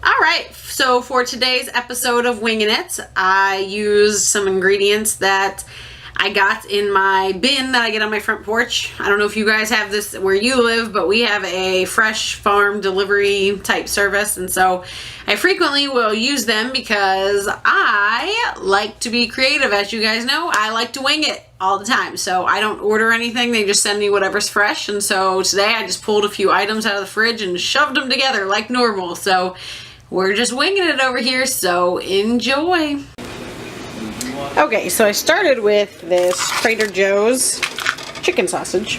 Alright, so for today's episode of Winging It, I used some ingredients that I got in my bin that I get on my front porch. I don't know if you guys have this where you live, but we have a fresh farm delivery type service, and so I frequently will use them because I like to be creative. As you guys know, I like to wing it all the time, so I don't order anything. They just send me whatever's fresh, and so today I just pulled a few items out of the fridge and shoved them together like normal. So we're just winging it over here, so enjoy. Okay, so I started with this Trader Joe's chicken sausage,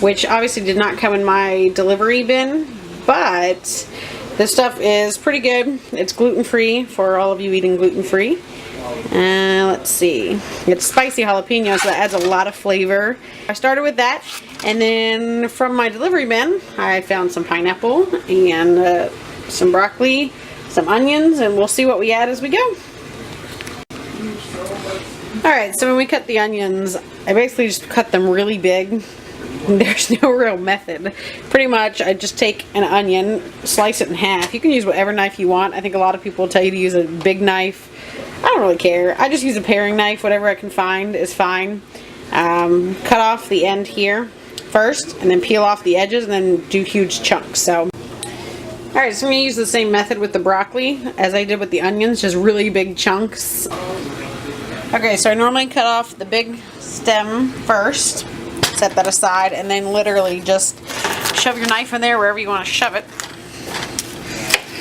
which obviously did not come in my delivery bin, but this stuff is pretty good. It's gluten-free for all of you eating gluten-free. Let's see. It's spicy jalapeno, so that adds a lot of flavor. I started with that, and then from my delivery bin, I found some pineapple and some broccoli, some onions, and we'll see what we add as we go. Alright, so when we cut the onions, I basically just cut them really big. There's no real method. Pretty much, I just take an onion, slice it in half. You can use whatever knife you want. I think a lot of people tell you to use a big knife. I don't really care. I just use a paring knife. Whatever I can find is fine. Cut off the end here first, and then peel off the edges, and then do huge chunks. So, alright, so I'm going to use the same method with the broccoli as I did with the onions, just really big chunks. Okay, so I normally cut off the big stem first, set that aside, and then literally just shove your knife in there wherever you want to shove it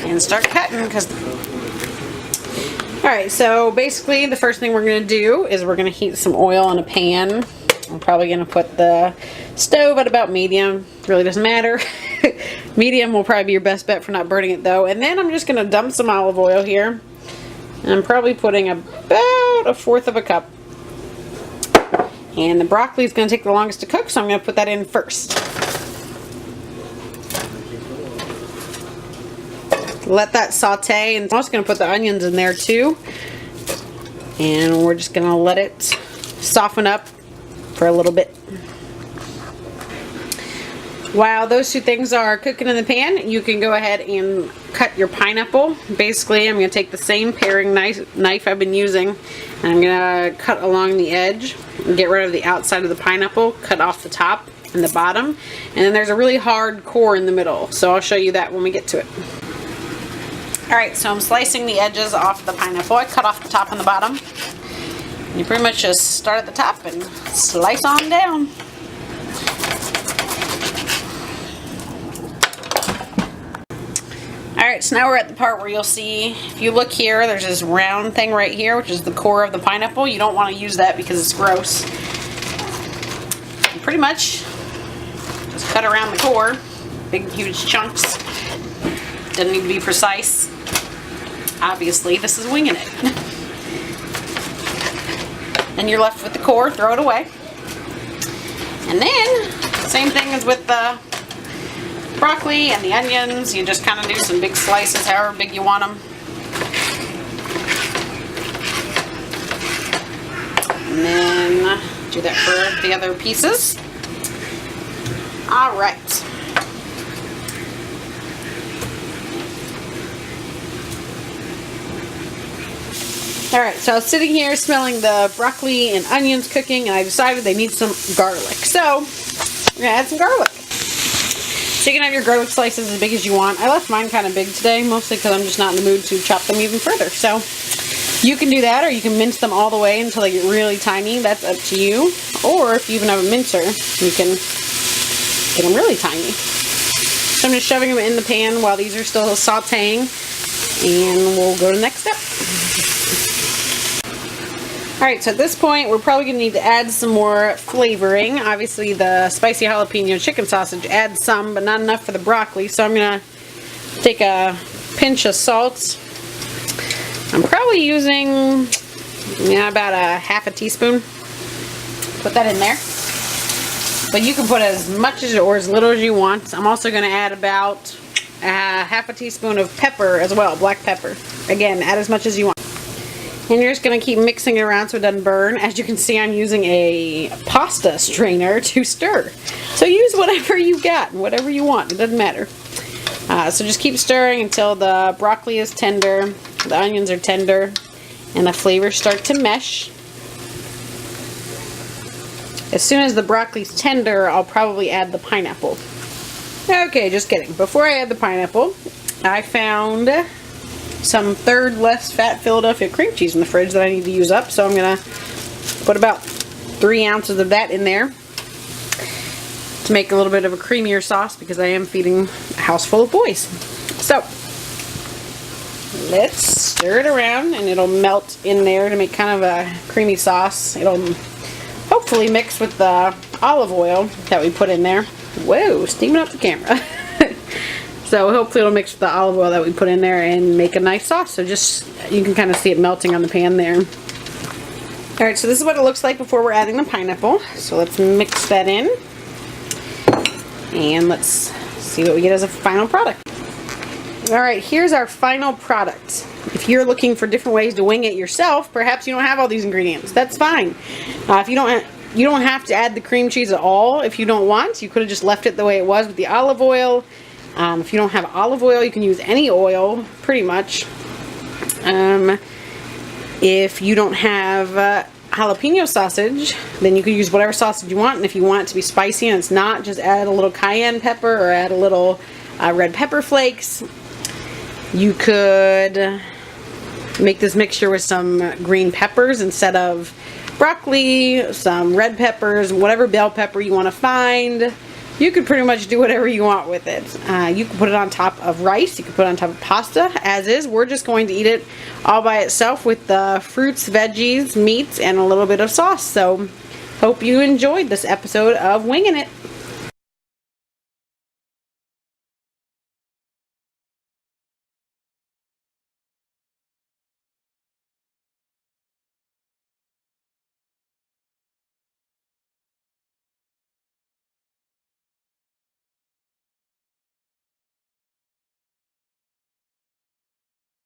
and start cutting. Alright, so basically the first thing we're going to do is we're going to heat some oil in a pan. I'm probably going to put the stove at about medium. Really doesn't matter. Medium will probably be your best bet for not burning it though. And then I'm just going to dump some olive oil here. And I'm probably putting about 1/4 of a cup. And the broccoli is going to take the longest to cook, so I'm going to put that in first. Let that saute, and I'm also going to put the onions in there too. And we're just going to let it soften up for a little bit. While those two things are cooking in the pan, you can go ahead and cut your pineapple. Basically, I'm going to take the same paring knife I've been using, and I'm going to cut along the edge and get rid of the outside of the pineapple, cut off the top and the bottom, and then there's a really hard core in the middle, so I'll show you that when we get to it. Alright, so I'm slicing the edges off the pineapple. I cut off the top and the bottom. And you pretty much just start at the top and slice on down. Alright, so now we're at the part where you'll see, if you look here, there's this round thing right here, which is the core of the pineapple. You don't want to use that because it's gross. And pretty much, just cut around the core, big huge chunks. Doesn't need to be precise. Obviously, this is winging it. Then you're left with the core, throw it away. And then, same thing as with the broccoli and the onions, you just kind of do some big slices, however big you want them. And then do that for the other pieces. Alright. Alright, so I was sitting here smelling the broccoli and onions cooking, and I decided they need some garlic. So, we're going to add some garlic. So you can have your garlic slices as big as you want. I left mine kind of big today, mostly because I'm just not in the mood to chop them even further. So you can do that, or you can mince them all the way until they get really tiny. That's up to you. Or if you even have a mincer, you can get them really tiny. So I'm just shoving them in the pan while these are still sauteing, and we'll go to the next step. Alright, so at this point, we're probably going to need to add some more flavoring. Obviously, the spicy jalapeno chicken sausage adds some, but not enough for the broccoli. So I'm going to take a pinch of salt. I'm probably using about a 1/2 teaspoon. Put that in there. But you can put as much as or as little as you want. I'm also going to add about 1/2 teaspoon of pepper as well, black pepper. Again, add as much as you want. And you're just going to keep mixing it around so it doesn't burn. As you can see, I'm using a pasta strainer to stir. So use whatever you got, whatever you want. It doesn't matter. So just keep stirring until the broccoli is tender, the onions are tender, and the flavors start to mesh. As soon as the broccoli's tender, I'll probably add the pineapple. Okay, just kidding. Before I add the pineapple, I found some third less fat Philadelphia cream cheese in the fridge that I need to use up. So I'm going to put about 3 ounces of that in there to make a little bit of a creamier sauce because I am feeding a house full of boys. So let's stir it around and it'll melt in there to make kind of a creamy sauce. It'll hopefully mix with the olive oil that we put in there. Whoa, steaming up the camera. So hopefully it'll mix with the olive oil that we put in there and make a nice sauce. So just, you can kind of see it melting on the pan there. Alright, so this is what it looks like before we're adding the pineapple. So let's mix that in. And let's see what we get as a final product. Alright, here's our final product. If you're looking for different ways to wing it yourself, perhaps you don't have all these ingredients. That's fine. If you don't have to add the cream cheese at all if you don't want. You could have just left it the way it was with the olive oil. If you don't have olive oil, you can use any oil, pretty much. If you don't have jalapeno sausage, then you could use whatever sausage you want, and if you want it to be spicy and it's not, just add a little cayenne pepper or add a little red pepper flakes. You could make this mixture with some green peppers instead of broccoli, some red peppers, whatever bell pepper you want to find. You could pretty much do whatever you want with it. You can put it on top of rice, you can put it on top of pasta, as is. We're just going to eat it all by itself with the fruits, veggies, meats, and a little bit of sauce. So, hope you enjoyed this episode of Winging It.